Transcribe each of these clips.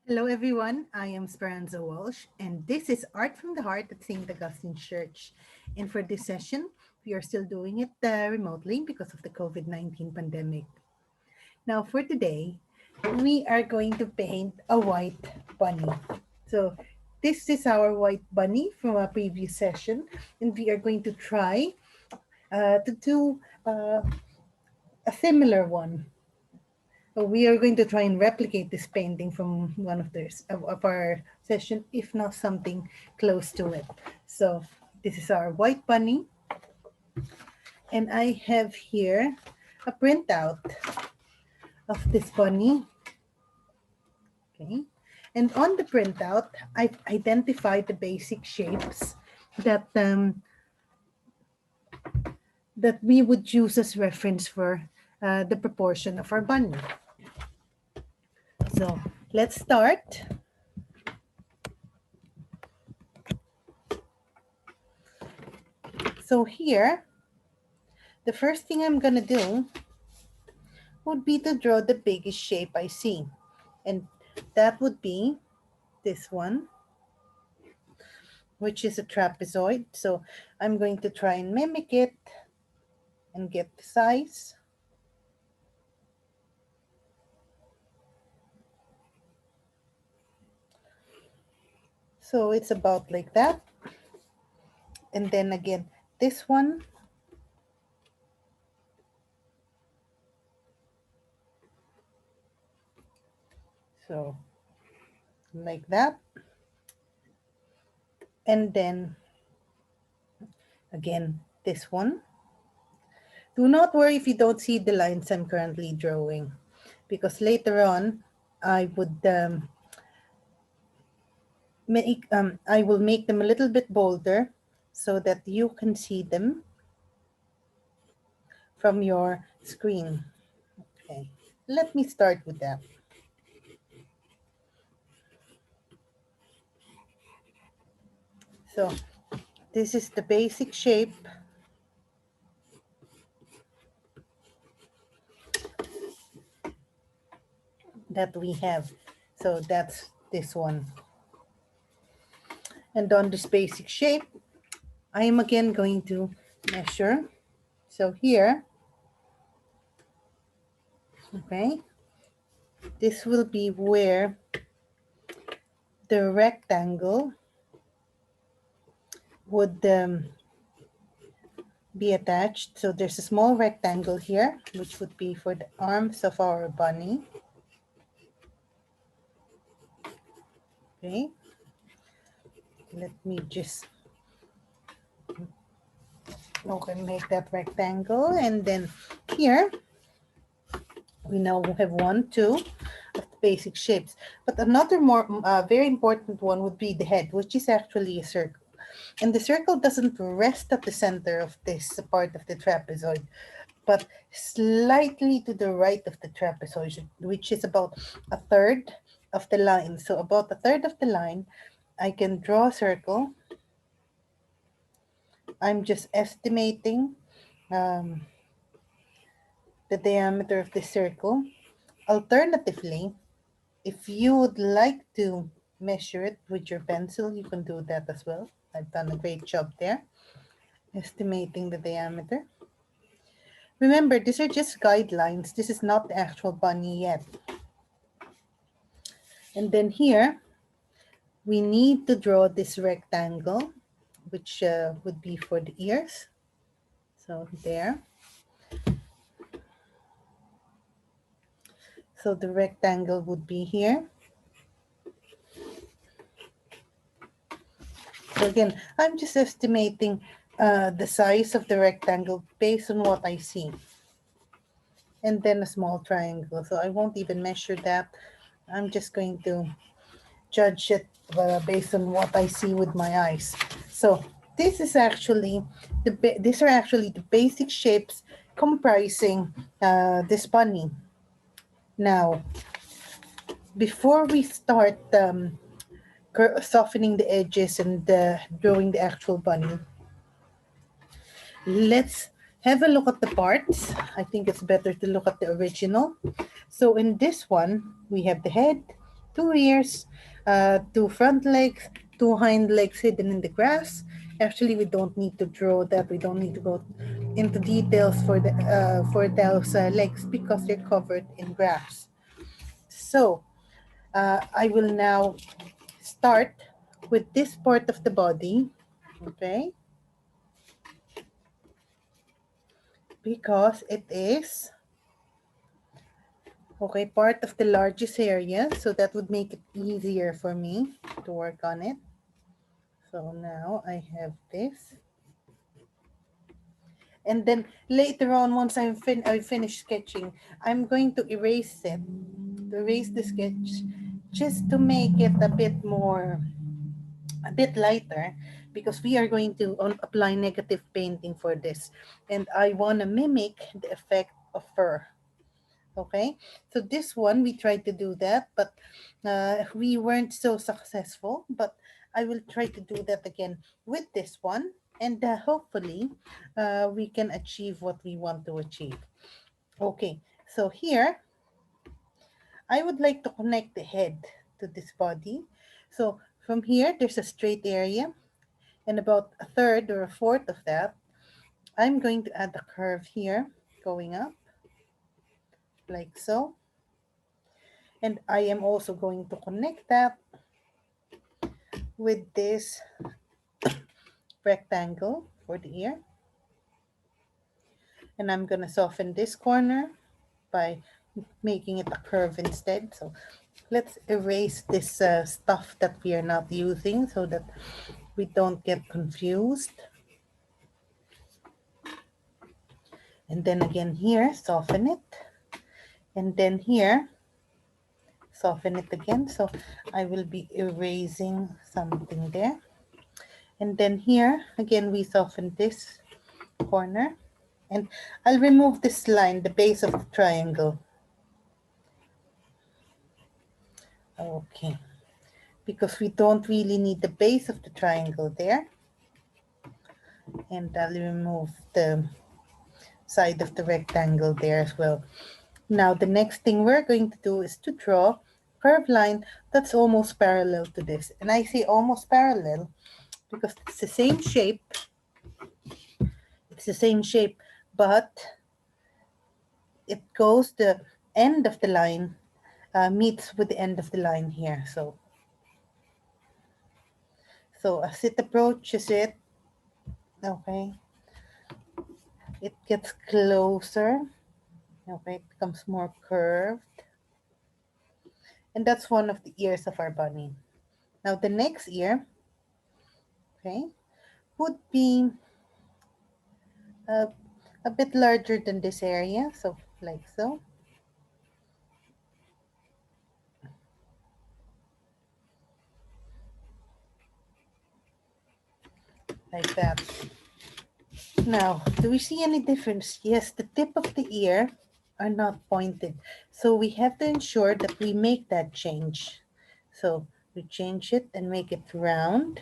Hello, everyone. I am Esperanza Walsh, and this is Art from the Heart at St. Augustine Church. And for this session, we are still doing it remotely because of the COVID-19 pandemic. Now, for today, we are going to paint a white bunny. So, this is our white bunny from a previous session, and we are going to try to do a similar one. We are going to try and replicate this painting from one of our session, if not something close to it. So this is our white bunny, and I have here a printout of this bunny. Okay, and on the printout, I've identified the basic shapes that that we would use as reference for the proportion of our bunny. So let's start. So here, the first thing I'm gonna do would be to draw the biggest shape I see. And that would be this one, which is a trapezoid. So I'm going to try and mimic it and get the size. So it's about like that. And then again, this one. So like that. And then again, this one. Do not worry if you don't see the lines I'm currently drawing, because later on I would I will make them a little bit bolder so that you can see them from your screen. Okay, let me start with that. So this is the basic shape that we have. So that's this one. And on this basic shape, I am again going to measure. So here, okay, this will be where the rectangle would be attached. So there's a small rectangle here, which would be for the arms of our bunny. Okay, let me just make that rectangle. And then here, we now have one, two of the basic shapes. But another more very important one would be the head, which is actually a circle. And the circle doesn't rest at the center of this part of the trapezoid, but slightly to the right of the trapezoid, which is about a third of the line. So about a third of the line, I can draw a circle. I'm just estimating the diameter of the circle. Alternatively, if you would like to measure it with your pencil, you can do that as well. I've done a great job there, estimating the diameter. Remember, these are just guidelines. This is not the actual bunny yet. And then here, we need to draw this rectangle, which would be for the ears. So there. So the rectangle would be here. So again, I'm just estimating the size of the rectangle based on what I see. And then a small triangle. So I won't even measure that. I'm just going to judge it based on what I see with my eyes. So this is actually these are actually the basic shapes comprising this bunny. Now, before we start softening the edges and drawing the actual bunny, let's have a look at the parts. I think it's better to look at the original. So in this one, we have the head, two ears, two front legs, two hind legs hidden in the grass. Actually, we don't need to draw that. We don't need to go into details for those legs because they're covered in grass. So I will now start with this part of the body, okay? Because it is, okay, part of the largest area, so that would make it easier for me to work on it. So now I have this. And then later on, once I finish sketching, I'm going to erase it, to erase the sketch, just to make it a bit lighter, because we are going to apply negative painting for this. And I want to mimic the effect of fur. Okay, so this one we tried to do that, but we weren't so successful. But I will try to do that again with this one, and hopefully we can achieve what we want to achieve. Okay, so here I would like to connect the head to this body. So from here, there's a straight area, and about a third or a fourth of that, I'm going to add a curve here going up like so. And I am also going to connect that with this rectangle for the ear. And I'm going to soften this corner by making it a curve instead. So let's erase this stuff that we are not using so that we don't get confused. And then again here, soften it. And then here, soften it again. So I will be erasing something there. And then here, again, we soften this corner. And I'll remove this line, the base of the triangle. Okay, because we don't really need the base of the triangle there. And I'll remove the side of the rectangle there as well. Now the next thing we're going to do is to draw a curved line that's almost parallel to this. And I say almost parallel because it's the same shape. It's the same shape, but it goes, the end of the line meets with the end of the line here. So as it approaches it, okay, it gets closer, okay, it becomes more curved. And that's one of the ears of our bunny. Now the next ear, okay, would be a, a bit larger than this area, so like so. Like that. Now, do we see any difference? Yes, the tip of the ear are not pointed. So we have to ensure that we make that change. So we change it and make it round.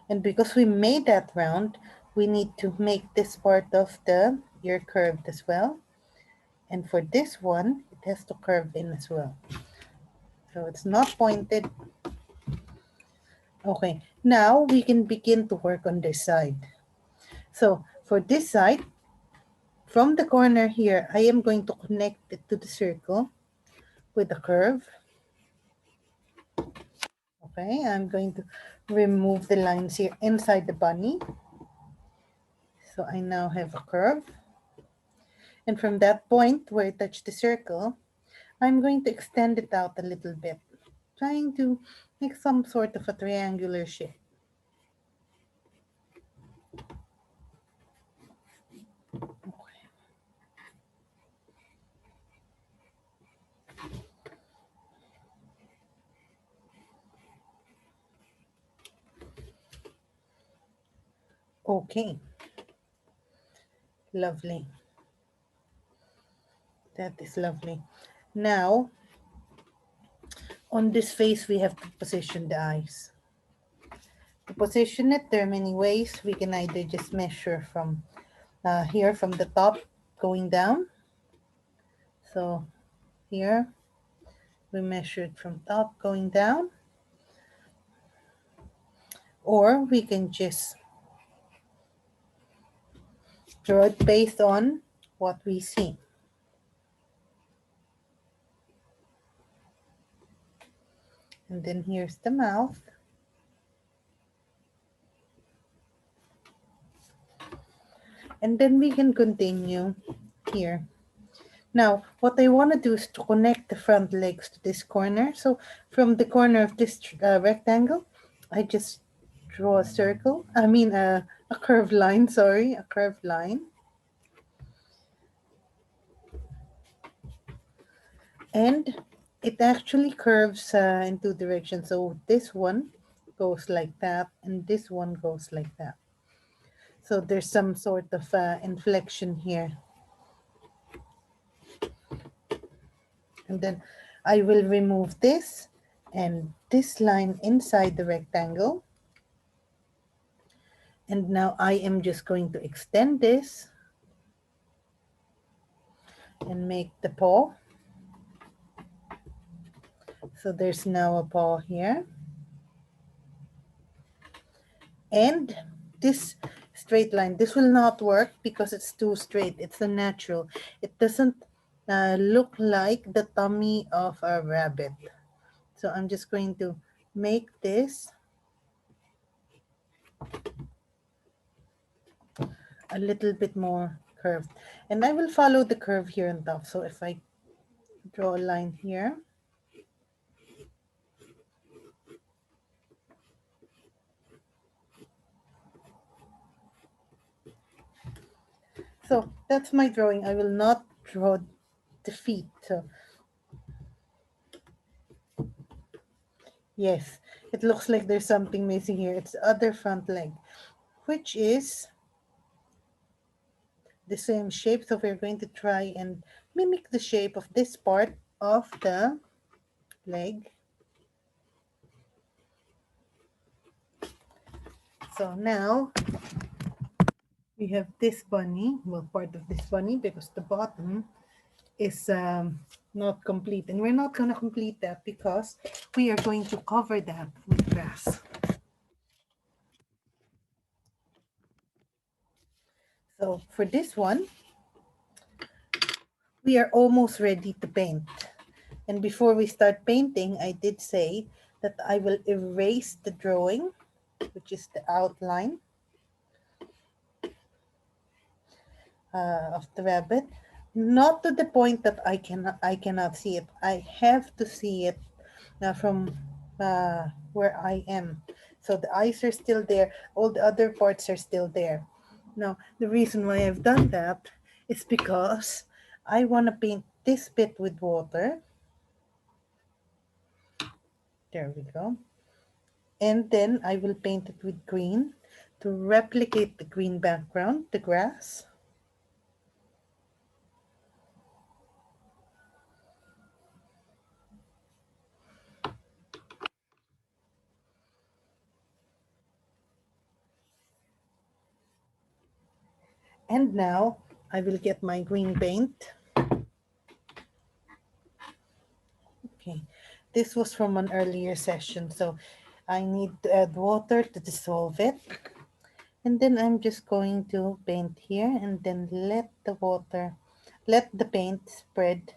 And because we made that round, we need to make this part of the ear curved as well. And for this one, it has to curve in as well. So it's not pointed. Okay, now we can begin to work on this side. So for this side, from the corner here, I am going to connect it to the circle with a curve. Okay, I'm going to remove the lines here inside the bunny. So I now have a curve. And from that point where I touch the circle, I'm going to extend it out a little bit, trying to make some sort of a triangular shape. Okay, lovely. That is lovely. Now, on this face, we have to position the eyes. To position it, there are many ways. We can either just measure from here, from the top going down. So here we measure it from top going down, or we can just draw it based on what we see. And then here's the mouth. And then we can continue here. Now, what I want to do is to connect the front legs to this corner. So from the corner of this rectangle, I just draw a circle. I mean a curved line, sorry, a curved line. And it actually curves in two directions. So this one goes like that, and this one goes like that. So there's some sort of inflection here. And then I will remove this and this line inside the rectangle. And now I am just going to extend this and make the paw. So there's now a paw here. And this straight line, this will not work because it's too straight. It's unnatural. It doesn't look like the tummy of a rabbit. So I'm just going to make this a little bit more curved. And I will follow the curve here on top. So if I draw a line here, so that's my drawing. I will not draw the feet. So yes, it looks like there's something missing here. It's the other front leg, which is the same shape. So we're going to try and mimic the shape of this part of the leg. So now we have this bunny, well, part of this bunny, because the bottom is not complete. And we're not going to complete that because we are going to cover that with grass. So for this one, we are almost ready to paint. And before we start painting, I did say that I will erase the drawing, which is the outline of the rabbit. Not to the point that I cannot see it. I have to see it from where I am. So the eyes are still there. All the other parts are still there. Now, the reason why I've done that is because I want to paint this bit with water. There we go. And then I will paint it with green to replicate the green background, the grass. And now I will get my green paint. Okay, this was from an earlier session, so I need to add water to dissolve it. And then I'm just going to paint here and then let the paint spread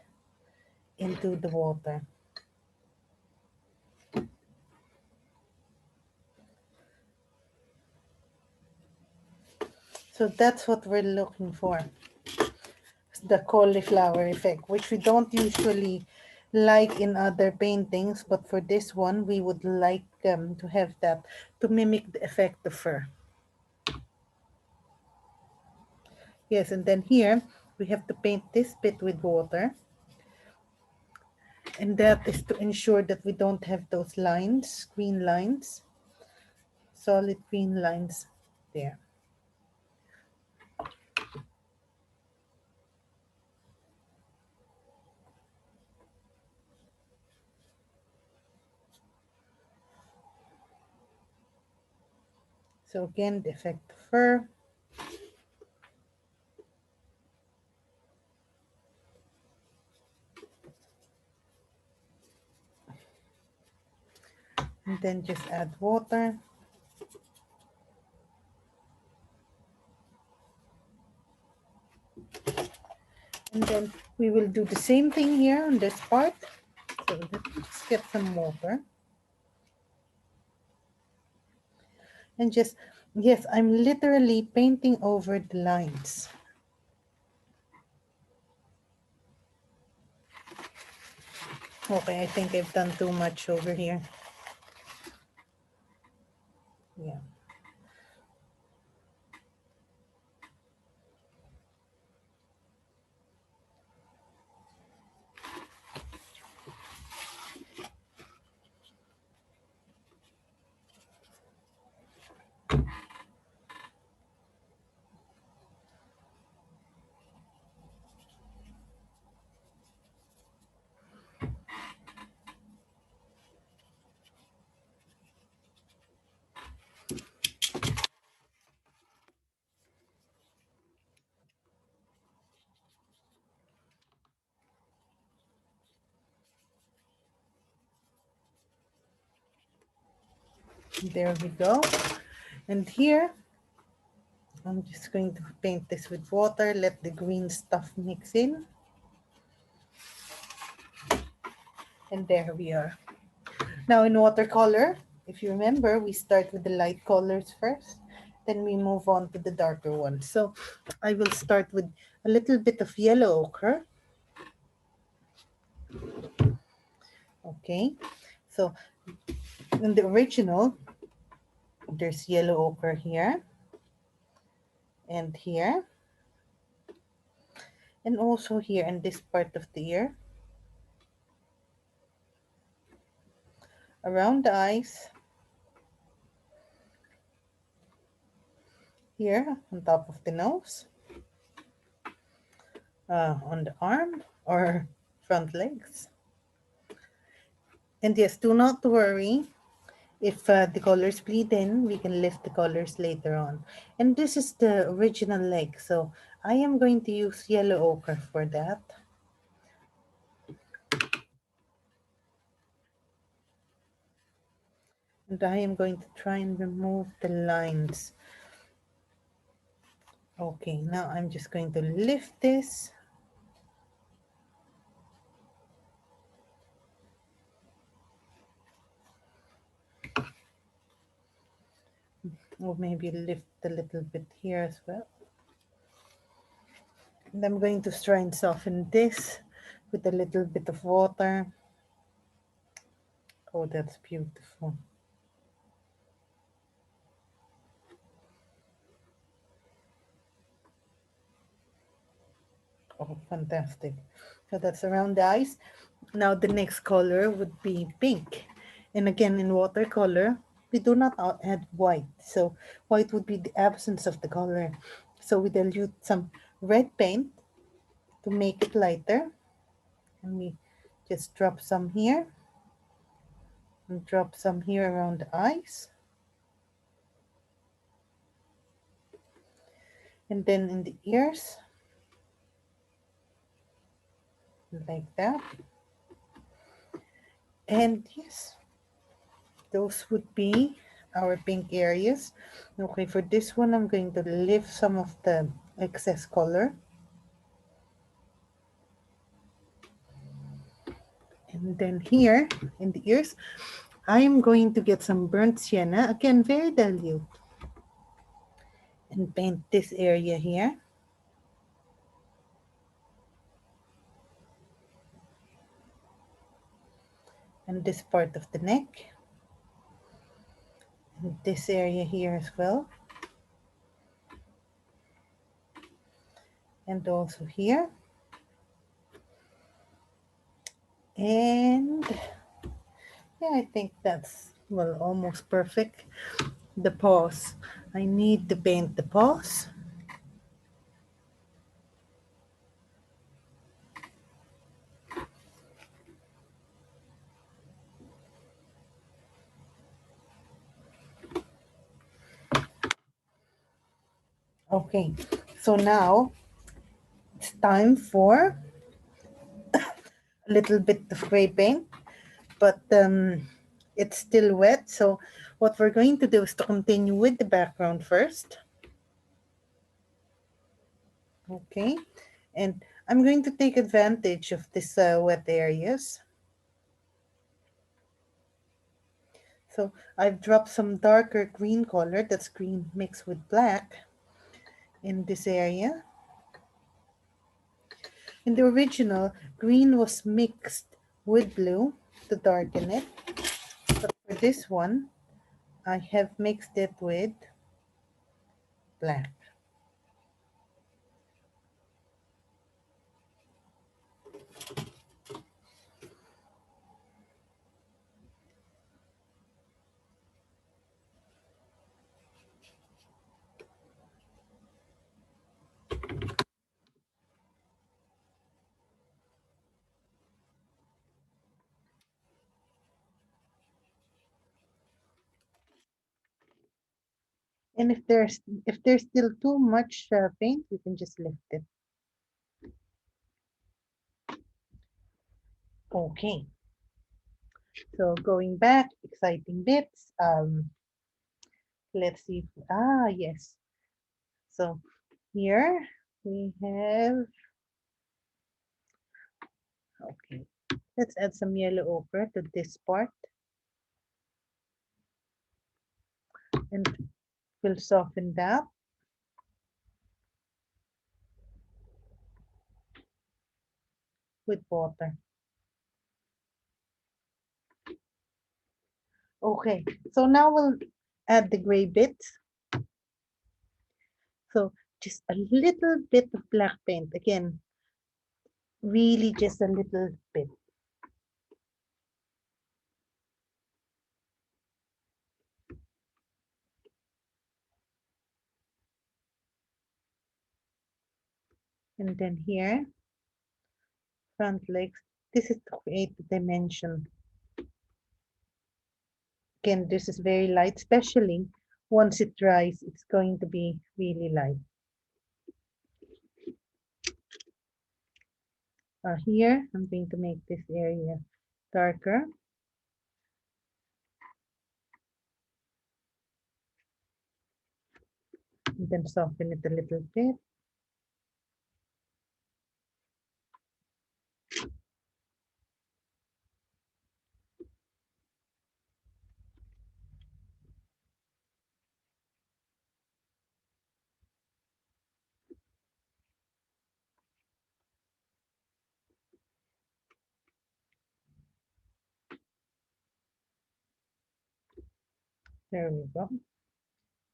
into the water. So that's what we're looking for, the cauliflower effect, which we don't usually like in other paintings, but for this one, we would like to have that to mimic the effect of fur. Yes, and then here, we have to paint this bit with water. And that is to ensure that we don't have those lines, green lines, solid green lines there. So again, the effect of fur. And then just add water. And then we will do the same thing here on this part. So let's get some water. And just, yes, I'm literally painting over the lines. Okay, I think I've done too much over here. Yeah. There we go. And here, I'm just going to paint this with water, let the green stuff mix in. And there we are. Now in watercolor, if you remember, we start with the light colors first, then we move on to the darker ones. So I will start with a little bit of yellow ochre. Okay, so in the original, there's yellow ochre here and here, and also here in this part of the ear, around the eyes, here on top of the nose, on the arm or front legs. And yes, do not worry. If the colors bleed in, we can lift the colors later on. And this is the original leg, so I am going to use yellow ochre for that. And I am going to try and remove the lines. Okay, now I'm just going to lift this. Or maybe lift a little bit here as well. And I'm going to try and soften this with a little bit of water. Oh, that's beautiful. Oh, fantastic. So that's around the eyes. Now the next color would be pink. And again, in watercolor, we do not add white. So white would be the absence of the color. So we dilute some red paint to make it lighter. And we just drop some here. And drop some here around the eyes. And then in the ears. Like that. And yes, those would be our pink areas. Okay, for this one, I'm going to lift some of the excess color. And then here in the ears, I'm going to get some burnt sienna, again, very dilute. And paint this area here. And this part of the neck. And this area here as well. And also here. And yeah, I think that's, well, almost perfect. The paws. I need to paint the paws. Okay, so now it's time for a little bit of gray paint, but It's still wet, so what we're going to do is to continue with the background first. Okay, and I'm going to take advantage of this wet areas. So I've dropped some darker green color, that's green mixed with black, in this area. In the original, green was mixed with blue to darken it. But for this one, I have mixed it with black. And if there's still too much paint, you can just lift it. Okay. So going back, exciting bits. Let's see. Yes. So here we have. Okay. Let's add some yellow ochre to this part, and we'll soften that with water. Okay. So now we'll add the gray bits. So just a little bit of black paint. Again, really just a little bit. And then here, front legs. This is to create the dimension. Again, this is very light, especially once it dries, it's going to be really light. Here, I'm going to make this area darker. And then soften it a little bit. There we go.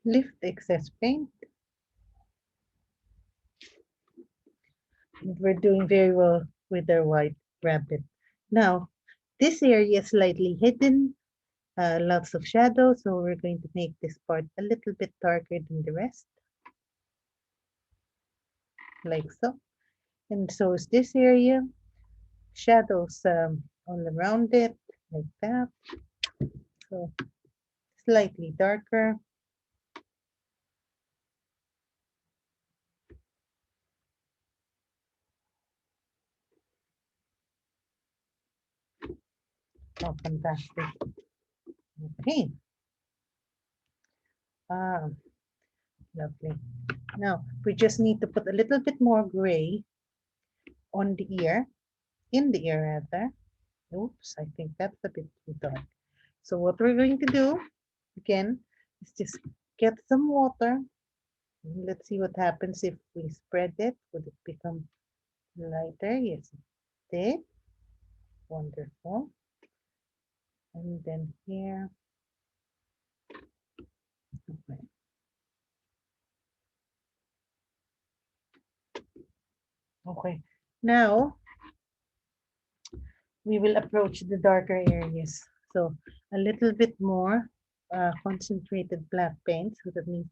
Lift excess paint. And we're doing very well with our white rabbit. Now, this area is slightly hidden, lots of shadow, so we're going to make this part a little bit darker than the rest, like so. And so is this area, shadows all around it, like that. So slightly darker. Oh, fantastic. Okay. Ah, lovely. Now, we just need to put a little bit more gray on the ear, in the ear rather. Oops, I think that's a bit too dark. So what we're going to do, again, is just get some water. Let's see what happens if we spread it. Would it become lighter? Yes, it did. Wonderful. And then here. Okay. Okay. Now we will approach the darker areas. So a little bit more concentrated black paint. So that means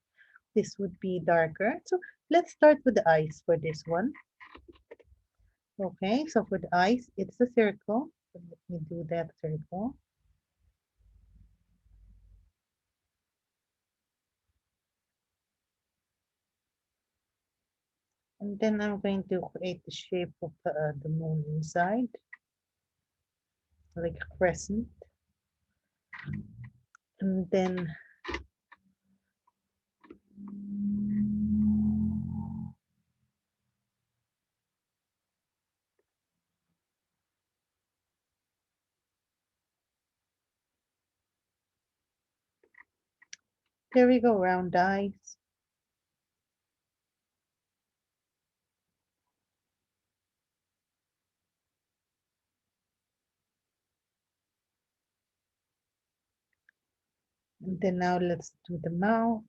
this would be darker. So let's start with the eyes for this one. Okay, so for the eyes, it's a circle. So let me do that circle. And then I'm going to create the shape of the moon inside, like a crescent. And then there we go, round eyes. And then now let's do the mouth.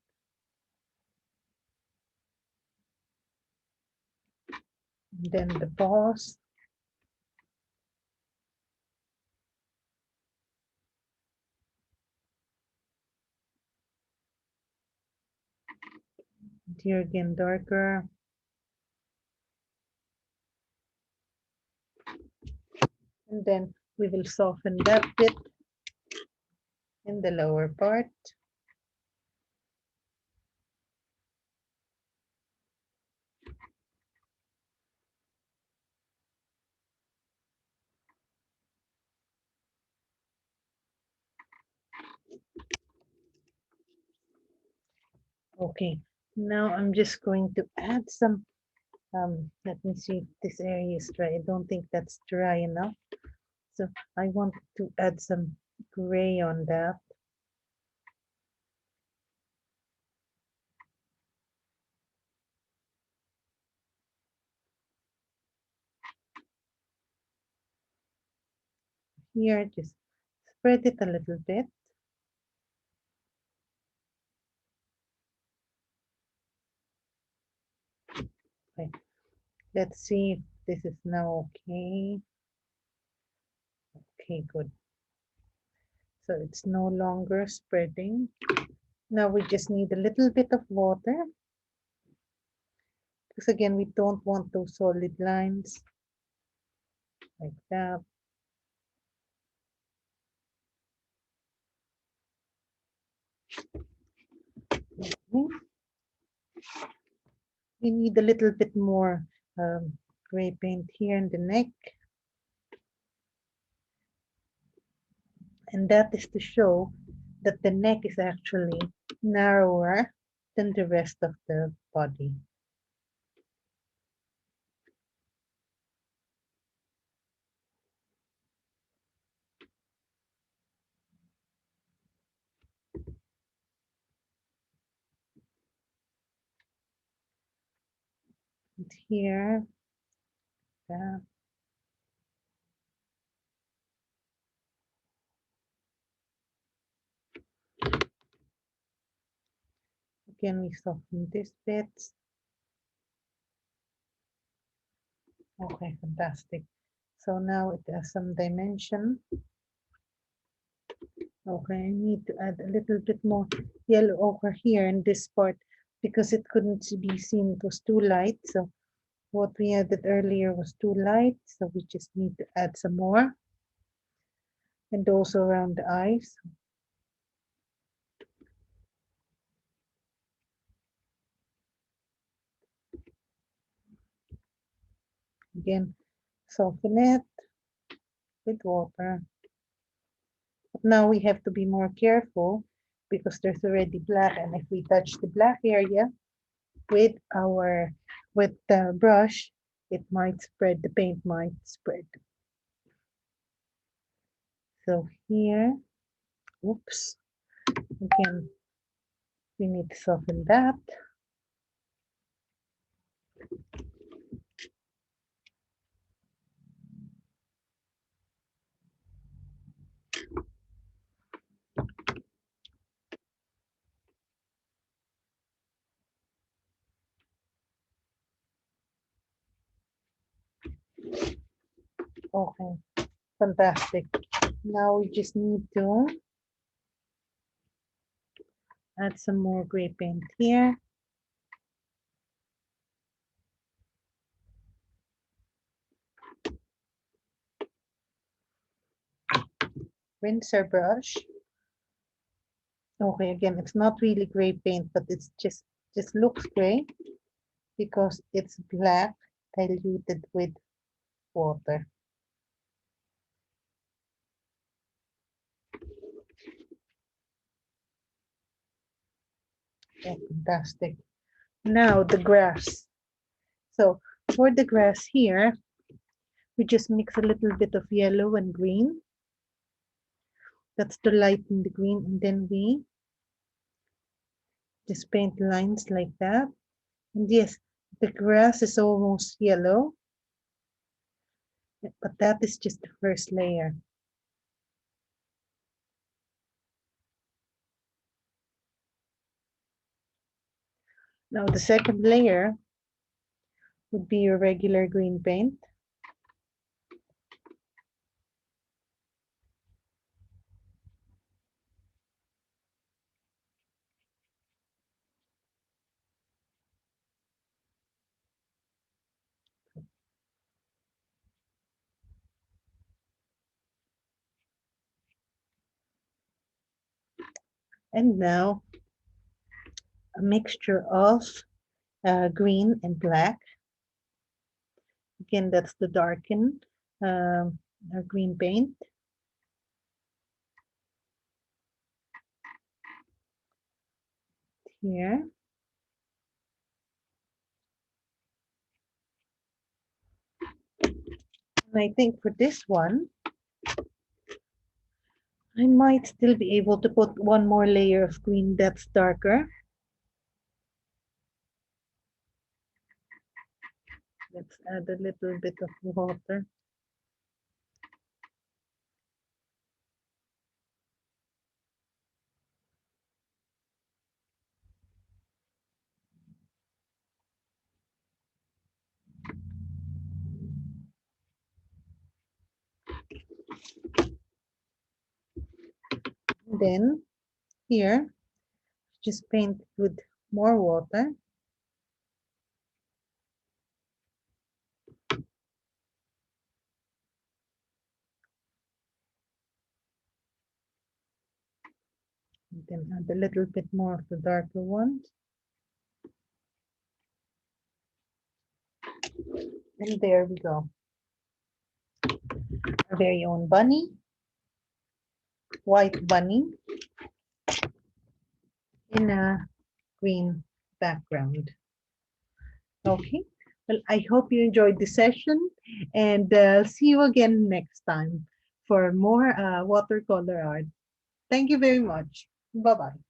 And then the paws. And here again, darker. And then we will soften that bit in the lower part. Okay, now I'm just going to add some, let me see if this area is dry. I don't think that's dry enough. So I want to add some gray on that. Here, just spread it a little bit. Okay, let's see if this is now okay. Okay, good. So it's no longer spreading. Now we just need a little bit of water, because again, we don't want those solid lines like that. Okay. We need a little bit more gray paint here in the neck. And that is to show that the neck is actually narrower than the rest of the body. And here, that. Again, we soften this bit. Okay, fantastic. So now it has some dimension. Okay, I need to add a little bit more yellow ochre here in this part because it couldn't be seen. It was too light. So what we added earlier was too light. So we just need to add some more. And also around the eyes. Again, soften it with water. But now we have to be more careful because there's already black, and if we touch the black area with the brush, it might spread, the paint might spread. So here, oops, again, we need to soften that. Okay, fantastic. Now we just need to add some more gray paint here. Rinse our brush. Okay, again, it's not really gray paint, but it's just looks gray because it's black diluted with water. Yeah, fantastic. Now the grass. So for the grass here, we just mix a little bit of yellow and green. That's to lighten the green, and then we just paint lines like that. And yes, the grass is almost yellow, but that is just the first layer. Now the second layer would be your regular green paint. And now a mixture of green and black. Again, that's the darken green paint. Here. And I think for this one, I might still be able to put one more layer of green that's darker. Let's add a little bit of water. Then here, just paint with more water. And then add a little bit more of the darker ones. And there we go. Our very own bunny, white bunny in a green background. Okay. Well, I hope you enjoyed the session, and see you again next time for more watercolor art. Thank you very much. Bye-bye.